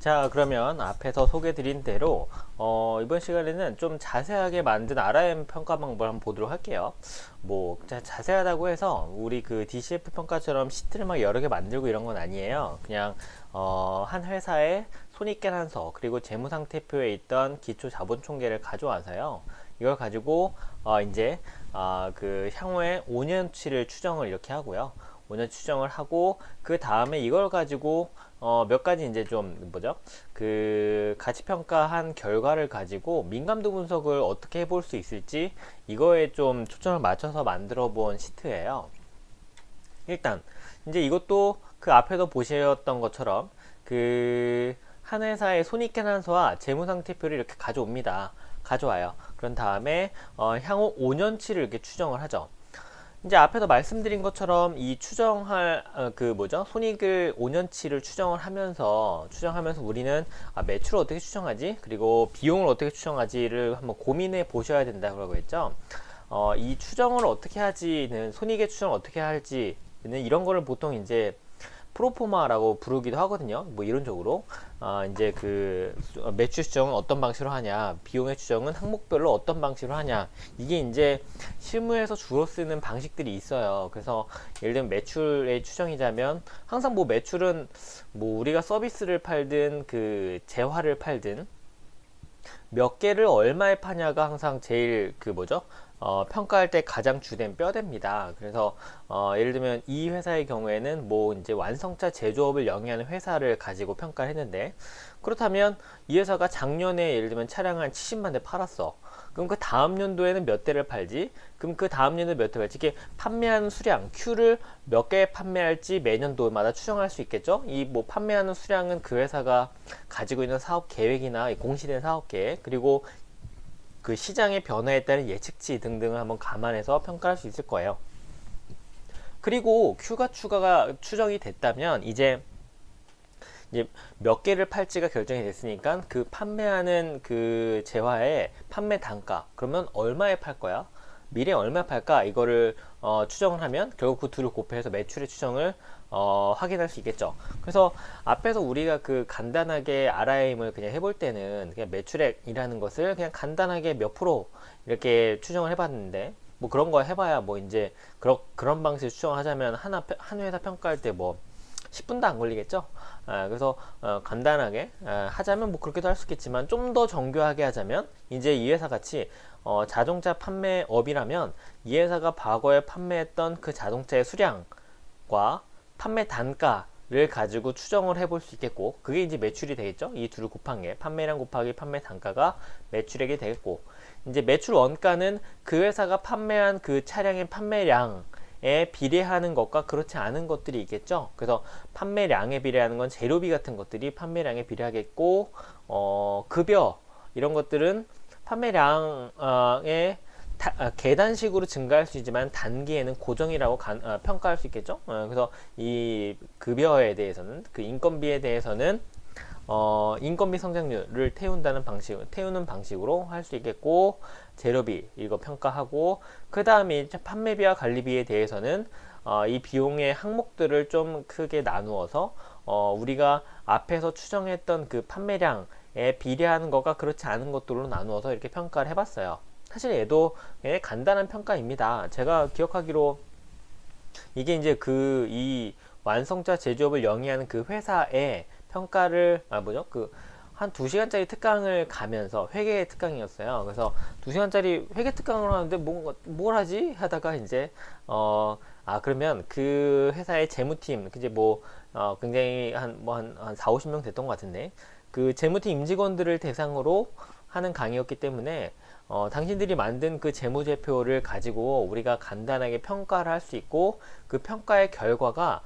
자, 그러면 앞에서 소개드린 대로 이번 시간에는 좀 자세하게 만든 RM 평가 방법을 한번 보도록 할게요. 뭐 자세하다고 해서 우리 그 DCF 평가처럼 시트를 막 여러 개 만들고 이런 건 아니에요. 그냥 한 회사의 손익계산서 그리고 재무상태표에 있던 기초 자본 총계를 가져와서요. 이걸 가지고 이제 그 향후에 5년치를 추정을 이렇게 하고요. 5년 추정을 하고 그 다음에 이걸 가지고 몇 가지 이제 좀 뭐죠? 그 가치 평가한 결과를 가지고 민감도 분석을 어떻게 해볼 수 있을지 이거에 좀 초점을 맞춰서 만들어 본 시트예요. 일단 이제 이것도 그 앞에도 보셨던 것처럼 그 한 회사의 손익계산서와 재무상태표를 이렇게 가져옵니다. 가져와요. 그런 다음에 향후 5년치를 이렇게 추정을 하죠. 이제 앞에서 말씀드린 것처럼 이 추정할 그 뭐죠? 손익을 5년치를 추정하면서 우리는 매출을 어떻게 추정하지? 그리고 비용을 어떻게 추정하지를 한번 고민해 보셔야 된다고 했죠. 이 추정을 어떻게 하지는 손익의 추정을 어떻게 할지는 이런 거를 보통 이제 프로포마라고 부르기도 하거든요. 뭐 이론적으로 이제 그 매출 추정은 어떤 방식으로 하냐, 비용의 추정은 항목별로 어떤 방식으로 하냐, 이게 이제 실무에서 주로 쓰는 방식들이 있어요. 그래서 예를 들면 매출의 추정이자면 항상 뭐 매출은 뭐 우리가 서비스를 팔든 그 재화를 팔든 몇 개를 얼마에 파냐가 항상 제일 그 뭐죠? 평가할 때 가장 주된 뼈대입니다. 그래서 예를 들면 이 회사의 경우에는 뭐 이제 완성차 제조업을 영위하는 회사를 가지고 평가를 했는데, 그렇다면 이 회사가 작년에 예를 들면 차량을 한 70만 대 팔았어. 그럼 그 다음 연도에는 몇 대를 팔지? 그럼 그 다음 연도에 몇 대 팔지? 이게 판매하는 수량, Q를 몇 개 판매할지 매년도마다 추정할 수 있겠죠? 이 뭐 판매하는 수량은 그 회사가 가지고 있는 사업 계획이나 공시된 사업 계획, 그리고 그 시장의 변화에 따른 예측치 등등을 한번 감안해서 평가할 수 있을 거예요. 그리고 Q가 추정이 됐다면 이제 몇 개를 팔지가 결정이 됐으니까 그 판매하는 그 재화의 판매 단가, 그러면 얼마에 팔 거야? 미래 얼마 팔까? 이거를 추정을 하면 결국 그 둘을 곱해서 매출의 추정을 확인할 수 있겠죠. 그래서 앞에서 우리가 그 간단하게 RIM을 그냥 해볼 때는 그냥 매출액이라는 것을 그냥 간단하게 몇 프로 이렇게 추정을 해봤는데, 뭐 그런 거 해봐야 뭐 이제 그런 방식으로 추정하자면 한 회사 평가할 때 뭐 10분도 안 걸리겠죠. 그래서 간단하게 하자면 뭐 그렇게도 할 수 있겠지만, 좀 더 정교하게 하자면 이제 이 회사 같이 자동차 판매업이라면 이 회사가 과거에 판매했던 그 자동차의 수량과 판매 단가를 가지고 추정을 해볼 수 있겠고, 그게 이제 매출이 되겠죠. 이 둘을 곱한 게 판매량 곱하기 판매 단가가 매출액이 되겠고, 이제 매출 원가는 그 회사가 판매한 그 차량의 판매량에 비례하는 것과 그렇지 않은 것들이 있겠죠. 그래서 판매량에 비례하는 건 재료비 같은 것들이 판매량에 비례하겠고, 급여 이런 것들은 판매량의 계단식으로 증가할 수 있지만 단기에는 고정이라고 평가할 수 있겠죠. 그래서 이 급여에 대해서는, 그 인건비에 대해서는 인건비 성장률을 태우는 방식으로 할 수 있겠고, 재료비 이거 평가하고, 그 다음에 판매비와 관리비에 대해서는 이 비용의 항목들을 좀 크게 나누어서 우리가 앞에서 추정했던 그 판매량에 비례하는 것과 그렇지 않은 것들로 나누어서 이렇게 평가를 해봤어요. 사실 얘도 간단한 평가입니다. 제가 기억하기로 이게 이제 이 완성차 제조업을 영위하는 그 회사의 평가를 뭐죠? 그 한 2시간짜리 특강을 가면서 회계 특강이었어요. 그래서 2시간짜리 회계 특강을 하는데 뭘 하지? 하다가 이제 그러면 그 회사의 재무팀 이제 뭐 굉장히 한 4, 50명 됐던 것 같은데, 그 재무팀 임직원들을 대상으로 하는 강의였기 때문에 당신들이 만든 그 재무제표를 가지고 우리가 간단하게 평가를 할 수 있고, 그 평가의 결과가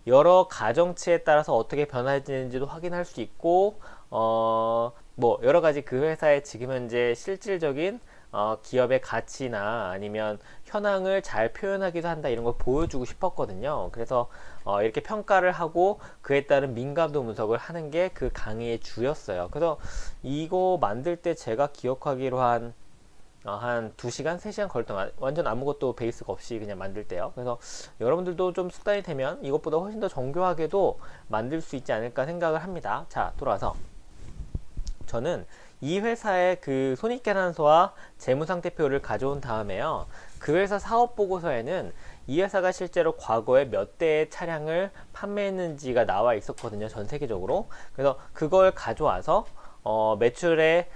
여러 가정치에 따라서 어떻게 변화되는지도 확인할 수 있고, 뭐 여러 가지 그 회사의 지금 현재 실질적인 기업의 가치나 아니면 현황을 잘 표현하기도 한다, 이런 걸 보여주고 싶었거든요. 그래서 이렇게 평가를 하고 그에 따른 민감도 분석을 하는 게 그 강의의 주였어요. 그래서 이거 만들 때 제가 기억하기로 한 한 2시간, 3시간 걸릴 동안 완전 아무것도 베이스가 없이 그냥 만들 때요. 그래서 여러분들도 좀 습관이 되면 이것보다 훨씬 더 정교하게도 만들 수 있지 않을까 생각을 합니다. 자, 돌아와서 저는 이 회사의 그 손익계산서와 재무상태표를 가져온 다음에요. 그 회사 사업보고서에는 이 회사가 실제로 과거에 몇 대의 차량을 판매했는지가 나와 있었거든요. 전 세계적으로. 그래서 그걸 가져와서 매출의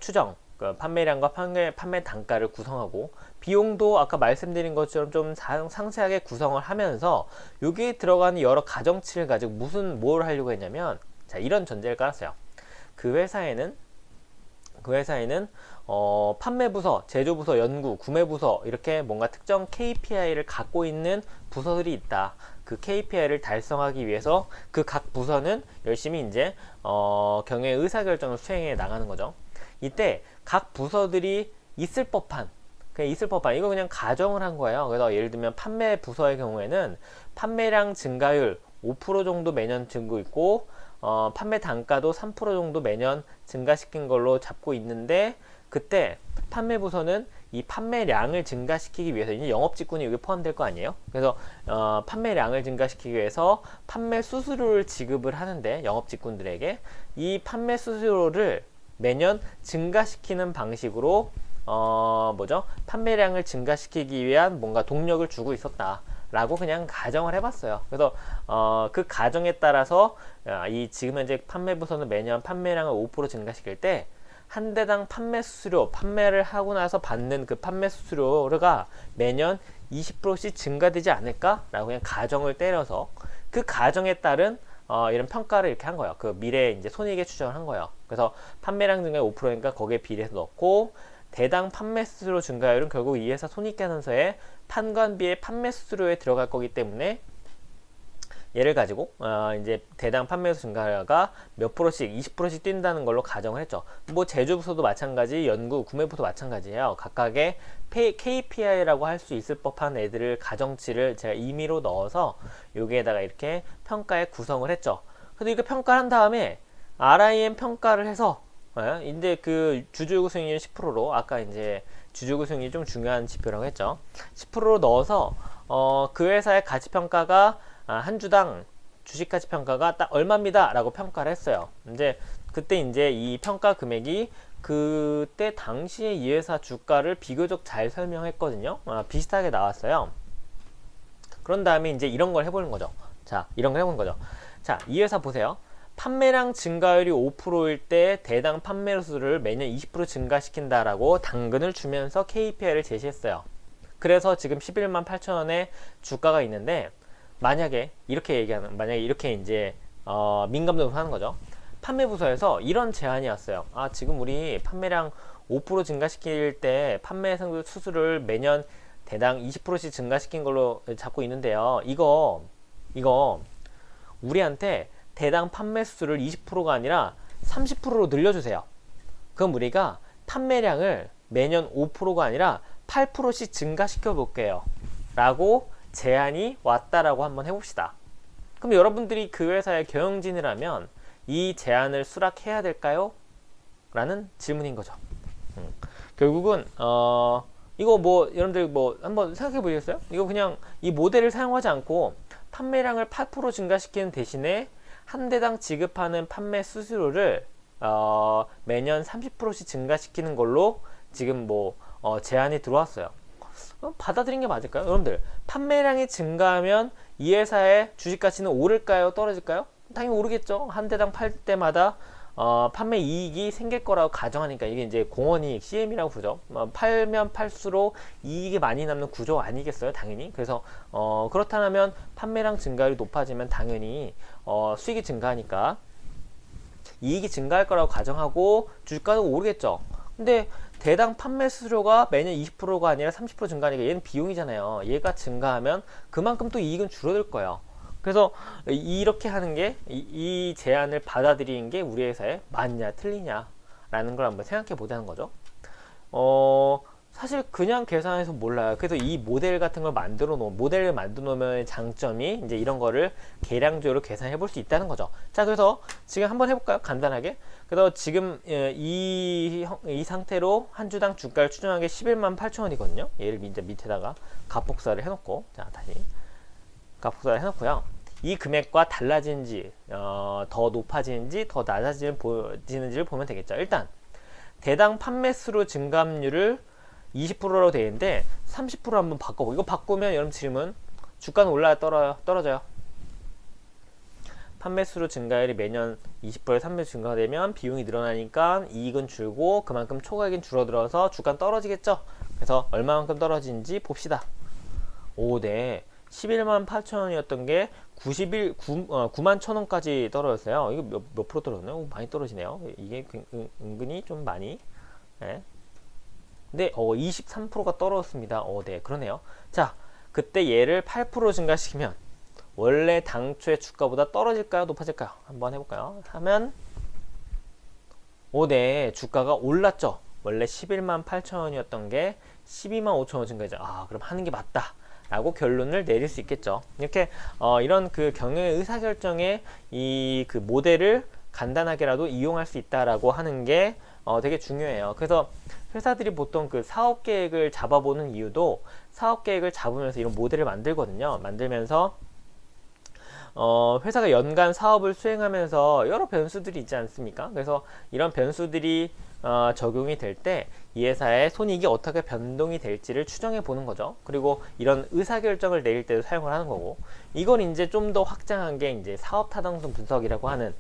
추정, 그 판매량과 판매 단가를 구성하고 비용도 아까 말씀드린 것처럼 좀 상세하게 구성을 하면서 여기에 들어가는 여러 가정치를 가지고 뭘 하려고 했냐면, 자, 이런 전제를 깔았어요. 그 회사에는 판매부서, 제조부서, 연구, 구매부서 이렇게 뭔가 특정 KPI를 갖고 있는 부서들이 있다. 그 KPI를 달성하기 위해서 그 각 부서는 열심히 이제 경영의 의사결정을 수행해 나가는 거죠. 이때 각 부서들이 있을 법한 이거 그냥 가정을 한 거예요. 그래서 예를 들면 판매 부서의 경우에는 판매량 증가율 5% 정도 매년 증고 있고 판매 단가도 3% 정도 매년 증가시킨 걸로 잡고 있는데, 그때 판매 부서는 이 판매량을 증가시키기 위해서 이제 영업직군이 여기 포함될 거 아니에요. 그래서 판매량을 증가시키기 위해서 판매 수수료를 지급을 하는데, 영업직군들에게 이 판매 수수료를 매년 증가시키는 방식으로 판매량을 증가시키기 위한 뭔가 동력을 주고 있었다 라고 그냥 가정을 해봤어요. 그래서 그 가정에 따라서 지금 현재 판매부서는 매년 판매량을 5% 증가시킬 때 한 대당 판매 수수료, 판매를 하고 나서 받는 그 판매 수수료가 매년 20%씩 증가되지 않을까 라고 그냥 가정을 때려서 그 가정에 따른 이런 평가를 이렇게 한 거예요. 그 미래 이제 손익에 추정을 한 거예요. 그래서 판매량 증가 5%니까 거기에 비례해서 넣고, 대당 판매 수수료 증가율은 결국 이 회사 손익계산서에 판관비의 판매 수수료에 들어갈 거기 때문에 얘를 가지고 이제 대당 판매 증가가 몇 프로씩 20%씩 뛴다는 걸로 가정을 했죠. 뭐 제조부서도 마찬가지, 연구, 구매부도 마찬가지예요. 각각의 KPI라고 할 수 있을 법한 애들을 가정치를 제가 임의로 넣어서 여기에다가 이렇게 평가에 구성을 했죠. 그래서 이렇게 평가를 한 다음에 RIM 평가를 해서 이제 그 주주요구 수익률 10%로 아까 이제 주주요구 수익률이 좀 중요한 지표라고 했죠. 10%로 넣어서 그 회사의 가치평가가 한 주당 주식가치평가가 딱 얼마입니다 라고 평가를 했어요. 그때 이제 이 평가 금액이 그때 당시에 이 회사 주가를 비교적 잘 설명했거든요. 비슷하게 나왔어요. 그런 다음에 이제 이런 걸 해보는 거죠. 자, 이 회사 보세요. 판매량 증가율이 5%일 때 대당 판매 수를 매년 20% 증가시킨다라고 당근을 주면서 KPI를 제시했어요. 그래서 지금 11만 8천원의 주가가 있는데, 만약에 이렇게 이제 민감도를 하는 거죠. 판매부서에서 이런 제안이 왔어요. 지금 우리 판매량 5% 증가시킬 때 판매 수수료를 매년 대당 20%씩 증가시킨 걸로 잡고 있는데요. 이거 우리한테 대당 판매 수수료를 20%가 아니라 30%로 늘려주세요. 그럼 우리가 판매량을 매년 5%가 아니라 8%씩 증가시켜 볼게요 라고 제안이 왔다라고 한번 해봅시다. 그럼 여러분들이 그 회사의 경영진이라면 이 제안을 수락해야 될까요? 라는 질문인 거죠. 결국은 이거 여러분들 한번 생각해 보시겠어요? 이거 그냥 이 모델을 사용하지 않고 판매량을 8% 증가시키는 대신에 한 대당 지급하는 판매 수수료를 매년 30%씩 증가시키는 걸로 지금 제안이 들어왔어요. 받아들인 게 맞을까요? 여러분들, 판매량이 증가하면 이 회사의 주식가치는 오를까요? 떨어질까요? 당연히 오르겠죠. 한 대당 팔 때마다 판매 이익이 생길 거라고 가정하니까, 이게 이제 공원이익, CM이라고 부르죠. 팔면 팔수록 이익이 많이 남는 구조 아니겠어요? 당연히. 그래서 그렇다면 판매량 증가율이 높아지면 당연히 수익이 증가하니까 이익이 증가할 거라고 가정하고 주가도 오르겠죠. 근데 대당 판매 수수료가 매년 20%가 아니라 30% 증가하니까 얘는 비용이잖아요. 얘가 증가하면 그만큼 또 이익은 줄어들 거예요. 그래서 이렇게 하는 게, 이 제안을 받아들이는 게 우리 회사에 맞냐 틀리냐 라는 걸 한번 생각해 보자는 거죠. 사실 그냥 계산해서 몰라요. 그래서 이 모델 같은 걸 모델을 만들어 놓으면 장점이 이제 이런 거를 계량적으로 계산해 볼 수 있다는 거죠. 자, 그래서 지금 한번 해볼까요? 간단하게. 그래서 지금 이 상태로 한 주당 주가를 추정한 게 11만 8천 원이거든요. 얘를 이제 밑에다가 값복사를 해놓고, 자, 다시 값복사를 해놓고요. 이 금액과 달라지는지, 더 높아지는지, 더 낮아지는지를 보면 되겠죠. 일단, 대당 판매수로 증감률을 20%로 되어 있는데 30% 한번 바꿔보고, 이거 바꾸면 여러분 질문, 주가는 올라요, 떨어져요? 판매수로 증가율이 매년 20%의 3배 증가되면 비용이 늘어나니까 이익은 줄고 그만큼 초과액은 줄어들어서 주가는 떨어지겠죠. 그래서 얼마만큼 떨어지는지 봅시다. 오, 네. 11만 8천 원이었던 게 9만 천 원까지 떨어졌어요. 이거 몇 프로 떨어졌나요? 많이 떨어지네요. 이게 은근히 좀 많이. 네. 근데 23%가 떨어졌습니다. 네, 그러네요. 자, 그때 얘를 8% 증가시키면 원래 당초의 주가보다 떨어질까요? 높아질까요? 한번 해볼까요? 하면 네, 주가가 올랐죠. 원래 11만 8천 원이었던 게 12만 5천 원 증가했죠. 그럼 하는 게 맞다 라고 결론을 내릴 수 있겠죠. 이렇게 이런 그 경영의 의사결정에 이 그 모델을 간단하게라도 이용할 수 있다라고 하는 게 되게 중요해요. 그래서 회사들이 보통 그 사업 계획을 잡아보는 이유도 사업 계획을 잡으면서 이런 모델을 만들거든요. 만들면서 회사가 연간 사업을 수행하면서 여러 변수들이 있지 않습니까? 그래서 이런 변수들이 적용이 될 때 이 회사의 손익이 어떻게 변동이 될지를 추정해 보는 거죠. 그리고 이런 의사결정을 내릴 때도 사용을 하는 거고, 이걸 이제 좀 더 확장한 게 이제 사업 타당성 분석이라고 하는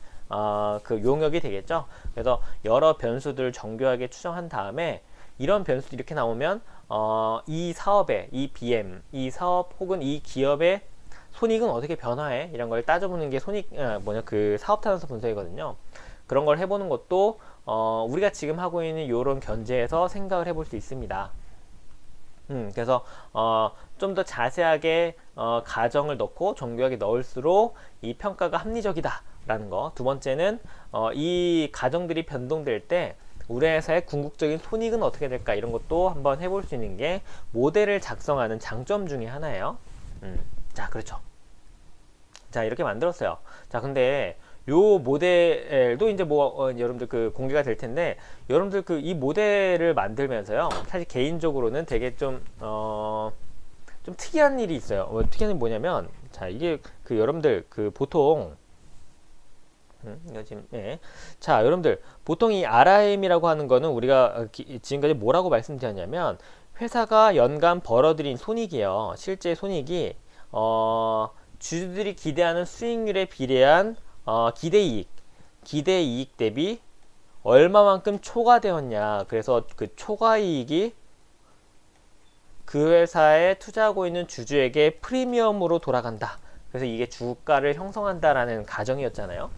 그 용역이 되겠죠. 그래서 여러 변수들을 정교하게 추정한 다음에 이런 변수들이 이렇게 나오면 이 사업의 이 BM, 이 사업 혹은 이 기업의 손익은 어떻게 변화해? 이런 걸 따져보는 게 그 사업 타당성 분석이거든요. 그런 걸 해보는 것도 우리가 지금 하고 있는 이런 견제에서 생각을 해볼 수 있습니다. 그래서 좀 더 자세하게 가정을 넣고 정교하게 넣을수록 이 평가가 합리적이다 라는 거. 두 번째는 이 가정들이 변동될 때 우리 회사의 궁극적인 손익은 어떻게 될까, 이런 것도 한번 해볼 수 있는 게 모델을 작성하는 장점 중에 하나예요. 자, 그렇죠. 자, 이렇게 만들었어요. 자, 근데 요 모델도 이제 여러분들 그 공개가 될 텐데, 여러분들 그 이 모델을 만들면서요, 사실 개인적으로는 되게 좀 특이한 일이 있어요. 특이한 일이 뭐냐면, 자, 이게 그 여러분들 그 보통 이거 지금, 네. 자, 여러분들 보통 이 RIM이라고 하는 거는 우리가 지금까지 뭐라고 말씀드렸냐면, 회사가 연간 벌어들인 손익이에요. 실제 손익이 주주들이 기대하는 수익률에 비례한 기대이익 대비 얼마만큼 초과되었냐. 그래서 그 초과이익이 그 회사에 투자하고 있는 주주에게 프리미엄으로 돌아간다. 그래서 이게 주가를 형성한다라는 가정이었잖아요.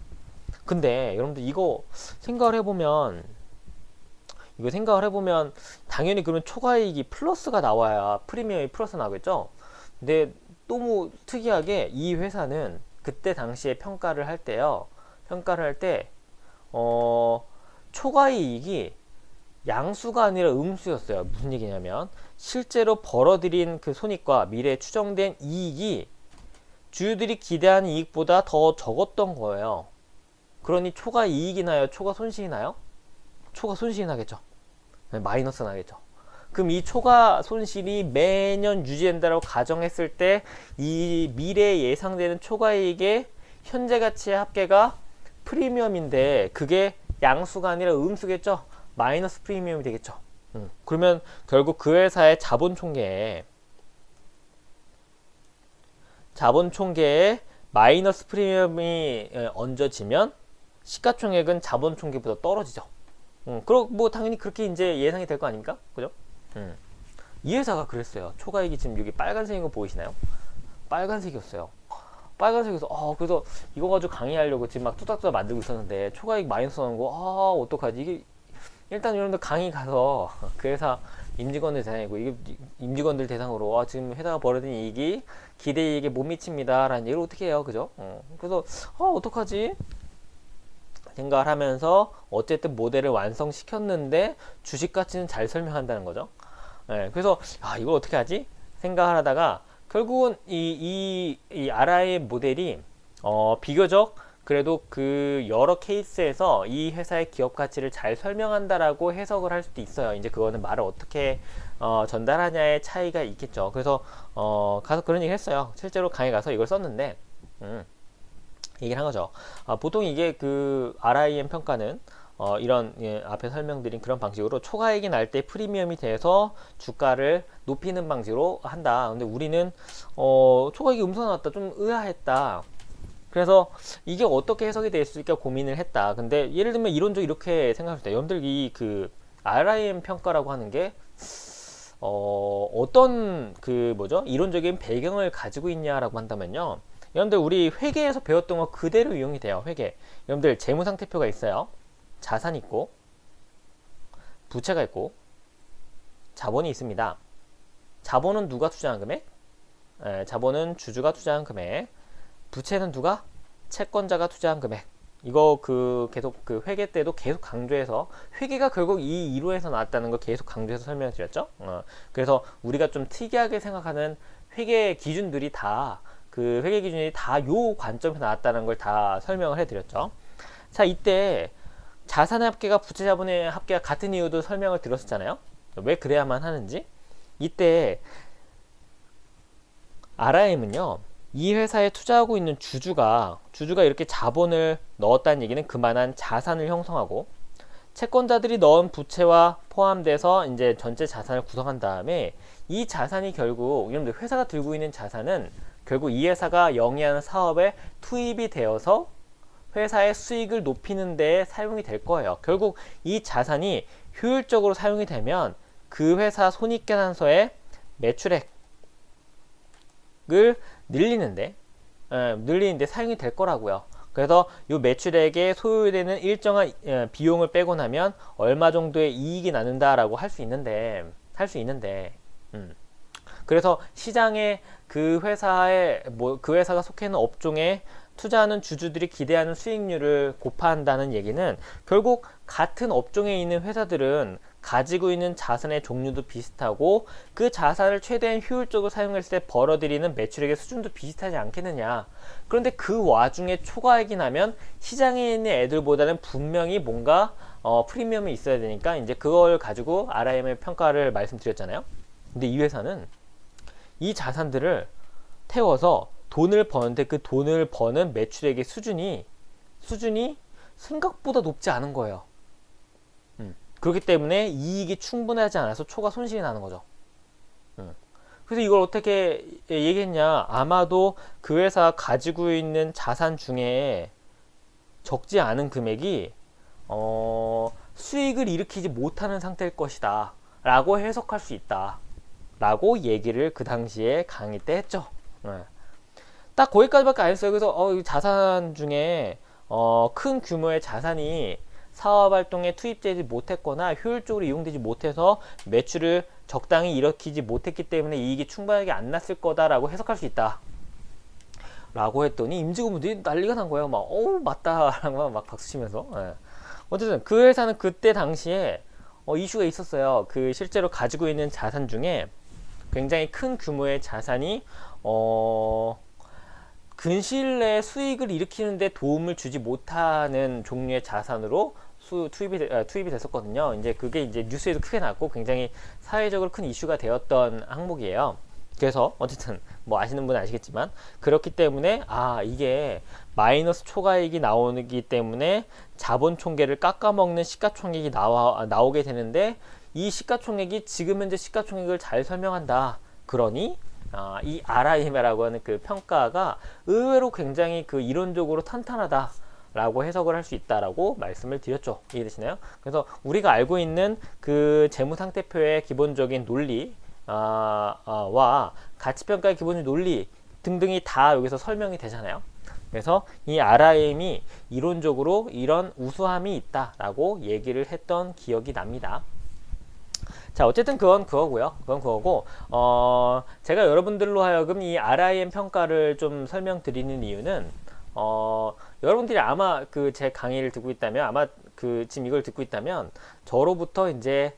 근데 여러분들 이거 생각을 해보면 당연히 그러면 초과이익이 플러스가 나와야 프리미엄이 플러스 나오겠죠. 근데 너무 특이하게 이 회사는 그때 당시에 평가를 할 때 초과이익이 양수가 아니라 음수였어요. 무슨 얘기냐면 실제로 벌어들인 그 손익과 미래에 추정된 이익이 주주들이 기대하는 이익보다 더 적었던 거예요. 그러니 초과이익이 나요? 초과손실이 나요? 초과손실이 나겠죠. 마이너스 나겠죠. 그럼 이 초과손실이 매년 유지된다고 가정했을 때 이 미래에 예상되는 초과이익의 현재 가치의 합계가 프리미엄인데 그게 양수가 아니라 음수겠죠. 마이너스 프리미엄이 되겠죠. 그러면 결국 그 회사의 자본총계에 마이너스 프리미엄이 얹어지면 시가총액은 자본총계보다 떨어지죠. 그리고 당연히 그렇게 이제 예상이 될 거 아닙니까? 그죠? 이 회사가 그랬어요. 초과이익이 지금 여기 빨간색인 거 보이시나요? 빨간색이었어요. 빨간색에서 그래서 이거 가지고 강의하려고 지금 막 뚜닥뚜닥 만들고 있었는데 초과이익 마이너스 나는 거 어떡하지? 이게 일단 여러분들 강의 가서 그 회사 임직원들 대상이고 이게 임직원들 대상으로 지금 회사가 벌어진 이익이 기대이익에 못 미칩니다 라는 얘기를 어떻게 해요, 그죠? 그래서 어떡하지? 생각을 하면서 어쨌든 모델을 완성시켰는데 주식 가치는 잘 설명한다는 거죠. 예, 그래서 이걸 어떻게 하지? 생각을 하다가 결국은 이 RIM 모델이 비교적 그래도 그 여러 케이스에서 이 회사의 기업 가치를 잘 설명한다라고 해석을 할 수도 있어요. 이제 그거는 말을 어떻게 전달하냐의 차이가 있겠죠. 그래서 가서 그런 얘기 했어요. 실제로 강의 가서 이걸 썼는데 얘기를 한 거죠. 보통 이게 그 RIM 평가는 이런 앞에 설명드린 그런 방식으로 초과액이 날 때 프리미엄이 돼서 주가를 높이는 방식으로 한다. 근데 우리는 초과액이 음성 나왔다. 좀 의아했다. 그래서 이게 어떻게 해석이 될 수 있을까 고민을 했다. 근데 예를 들면 이론적으로 이렇게 생각할 때 여러분들 이 그 RIM 평가라고 하는 게 어떤 그 뭐죠? 이론적인 배경을 가지고 있냐라고 한다면요. 여러분들 우리 회계에서 배웠던 거 그대로 이용이 돼요. 회계. 여러분들 재무상태표가 있어요. 자산이 있고 부채가 있고 자본이 있습니다. 자본은 누가 투자한 금액? 자본은 주주가 투자한 금액. 부채는 누가? 채권자가 투자한 금액. 이거 그 계속 그 회계 때도 계속 강조해서 회계가 결국 이 이론에서 나왔다는 거 계속 강조해서 설명해 드렸죠. 그래서 우리가 좀 특이하게 생각하는 회계 기준들이 다 그 회계 기준이 다 요 관점에서 나왔다는 걸 다 설명을 해 드렸죠. 자, 이때 자산의 합계가 부채 자본의 합계가 같은 이유도 설명을 드렸었잖아요. 왜 그래야만 하는지. 이때 RIM은요. 이 회사에 투자하고 있는 주주가 이렇게 자본을 넣었다는 얘기는 그만한 자산을 형성하고 채권자들이 넣은 부채와 포함돼서 이제 전체 자산을 구성한 다음에 이 자산이 결국 여러분들 회사가 들고 있는 자산은 결국 이 회사가 영위하는 사업에 투입이 되어서 회사의 수익을 높이는 데 사용이 될 거예요. 결국 이 자산이 효율적으로 사용이 되면 그 회사 손익계산서의 매출액을 늘리는데 사용이 될 거라고요. 그래서 이 매출액에 소요되는 일정한 비용을 빼고 나면 얼마 정도의 이익이 나는다라고 할 수 있는데 그래서 시장에 그 회사가 속해 있는 업종에 투자하는 주주들이 기대하는 수익률을 곱한다는 얘기는 결국 같은 업종에 있는 회사들은 가지고 있는 자산의 종류도 비슷하고 그 자산을 최대한 효율적으로 사용했을 때 벌어들이는 매출액의 수준도 비슷하지 않겠느냐. 그런데 그 와중에 초과액이 나면 시장에 있는 애들보다는 분명히 뭔가 프리미엄이 있어야 되니까 이제 그걸 가지고 RIM의 평가를 말씀드렸잖아요. 근데 이 회사는 이 자산들을 태워서 돈을 버는데 그 돈을 버는 매출액의 수준이 생각보다 높지 않은 거예요. 그렇기 때문에 이익이 충분하지 않아서 초과 손실이 나는 거죠. 그래서 이걸 어떻게 얘기했냐. 아마도 그 회사가 가지고 있는 자산 중에 적지 않은 금액이 수익을 일으키지 못하는 상태일 것이다 라고 해석할 수 있다 라고 얘기를 그 당시에 강의 때 했죠. 딱 거기까지밖에 안 했어요. 그래서 자산 중에 큰 규모의 자산이 사업활동에 투입되지 못했거나 효율적으로 이용되지 못해서 매출을 적당히 일으키지 못했기 때문에 이익이 충분하게 안 났을 거다라고 해석할 수 있다 라고 했더니 임직원분들이 난리가 난 거예요. 막 맞다 라고 막 박수치면서. 어쨌든 그 회사는 그때 당시에 이슈가 있었어요. 그 실제로 가지고 있는 자산 중에 굉장히 큰 규모의 자산이 근시일 내에 수익을 일으키는데 도움을 주지 못하는 종류의 자산으로 투입이 됐었거든요. 이제 그게 이제 뉴스에도 크게 났고 굉장히 사회적으로 큰 이슈가 되었던 항목이에요. 그래서 어쨌든 뭐 아시는 분은 아시겠지만 그렇기 때문에 이게 마이너스 초과이익이 나오기 때문에 자본 총계를 깎아먹는 시가총액이 나오게 되는데 이 시가총액이 지금 현재 시가총액을 잘 설명한다. 그러니 이 RIM이라고 하는 그 평가가 의외로 굉장히 그 이론적으로 탄탄하다 라고 해석을 할 수 있다라고 말씀을 드렸죠. 이해되시나요? 그래서 우리가 알고 있는 그 재무상태표의 기본적인 논리 와 가치평가의 기본적인 논리 등등이 다 여기서 설명이 되잖아요. 그래서 이 RIM이 이론적으로 이런 우수함이 있다라고 얘기를 했던 기억이 납니다. 자, 어쨌든 그건 그거고, 제가 여러분들로 하여금 이 RIM 평가를 좀 설명드리는 이유는, 여러분들이 아마 그 제 강의를 듣고 있다면, 아마 그 지금 이걸 듣고 있다면, 저로부터 이제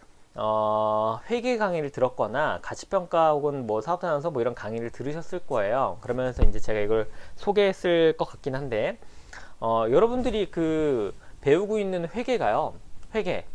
회계 강의를 들었거나 가치평가 혹은 뭐 사업단원서 뭐 이런 강의를 들으셨을 거예요. 그러면서 이제 제가 이걸 소개했을 것 같긴 한데, 여러분들이 그 배우고 있는 회계가요. 회계,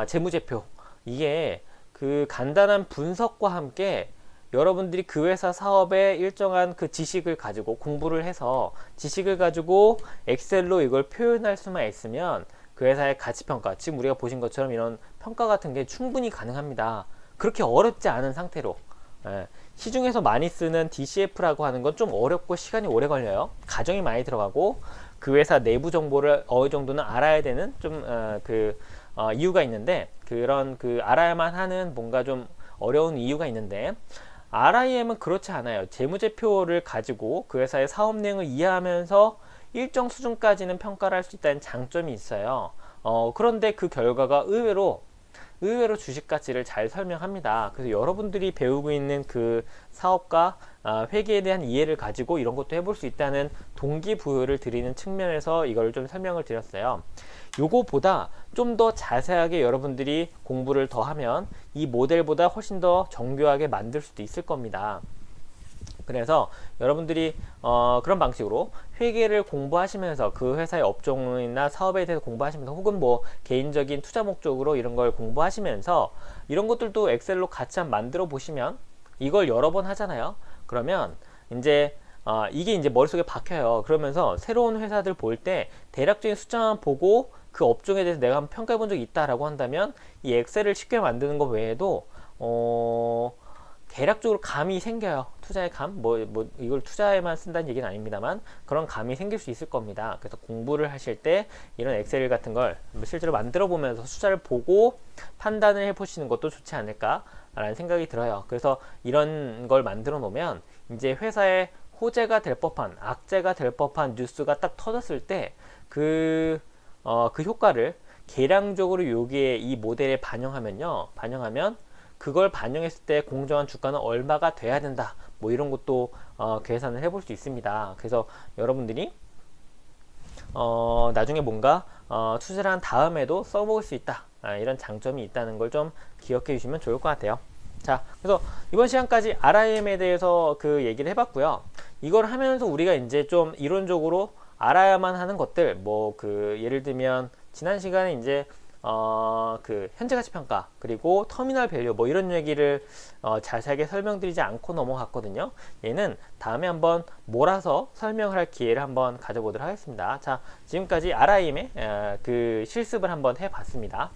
재무제표. 이게 그 간단한 분석과 함께 여러분들이 그 회사 사업의 일정한 그 지식을 가지고 공부를 해서 지식을 가지고 엑셀로 이걸 표현할 수만 있으면 그 회사의 가치평가, 지금 우리가 보신 것처럼 이런 평가 같은 게 충분히 가능합니다. 그렇게 어렵지 않은 상태로. 예, 시중에서 많이 쓰는 DCF라고 하는 건 좀 어렵고 시간이 오래 걸려요. 가정이 많이 들어가고 그 회사 내부 정보를 어느 정도는 알아야 되는 좀 이유가 있는데, 그런 그 알아야만 하는 뭔가 좀 어려운 이유가 있는데, RIM은 그렇지 않아요. 재무제표를 가지고 그 회사의 사업 내용을 이해하면서 일정 수준까지는 평가를 할 수 있다는 장점이 있어요. 그런데 그 결과가 의외로 주식 가치를 잘 설명합니다. 그래서 여러분들이 배우고 있는 그 사업과 회계에 대한 이해를 가지고 이런 것도 해볼 수 있다는 동기부여를 드리는 측면에서 이걸 좀 설명을 드렸어요. 요거보다 좀 더 자세하게 여러분들이 공부를 더 하면 이 모델보다 훨씬 더 정교하게 만들 수도 있을 겁니다. 그래서 여러분들이 그런 방식으로 회계를 공부하시면서 그 회사의 업종이나 사업에 대해서 공부하시면서, 혹은 뭐 개인적인 투자 목적으로 이런 걸 공부하시면서 이런 것들도 엑셀로 같이 한번 만들어 보시면, 이걸 여러 번 하잖아요. 그러면 이제 이게 이제 머릿속에 박혀요. 그러면서 새로운 회사들 볼 때 대략적인 숫자만 보고 그 업종에 대해서 내가 한번 평가해 본 적이 있다라고 한다면 이 엑셀을 쉽게 만드는 것 외에도 대략적으로 감이 생겨요. 투자의 감, 뭐 이걸 투자에만 쓴다는 얘기는 아닙니다만 그런 감이 생길 수 있을 겁니다. 그래서 공부를 하실 때 이런 엑셀 같은 걸 실제로 만들어 보면서 숫자를 보고 판단을 해 보시는 것도 좋지 않을까라는 생각이 들어요. 그래서 이런 걸 만들어 놓으면 이제 회사의 호재가 될 법한, 악재가 될 법한 뉴스가 딱 터졌을 때 그 효과를 계량적으로 여기에 이 모델에 반영하면 그걸 반영했을 때 공정한 주가는 얼마가 돼야 된다, 뭐 이런 것도 계산을 해볼 수 있습니다. 그래서 여러분들이 나중에 뭔가 투자를 한 다음에도 써볼 수 있다, 이런 장점이 있다는 걸 좀 기억해 주시면 좋을 것 같아요. 자, 그래서 이번 시간까지 RIM에 대해서 그 얘기를 해봤고요. 이걸 하면서 우리가 이제 좀 이론적으로 알아야만 하는 것들, 뭐 그 예를 들면 지난 시간에 이제 그 현재가치평가, 그리고 터미널 밸류, 뭐 이런 얘기를 자세하게 설명드리지 않고 넘어갔거든요. 얘는 다음에 한번 몰아서 설명을 할 기회를 한번 가져보도록 하겠습니다. 자, 지금까지 RIM의 그 실습을 한번 해봤습니다.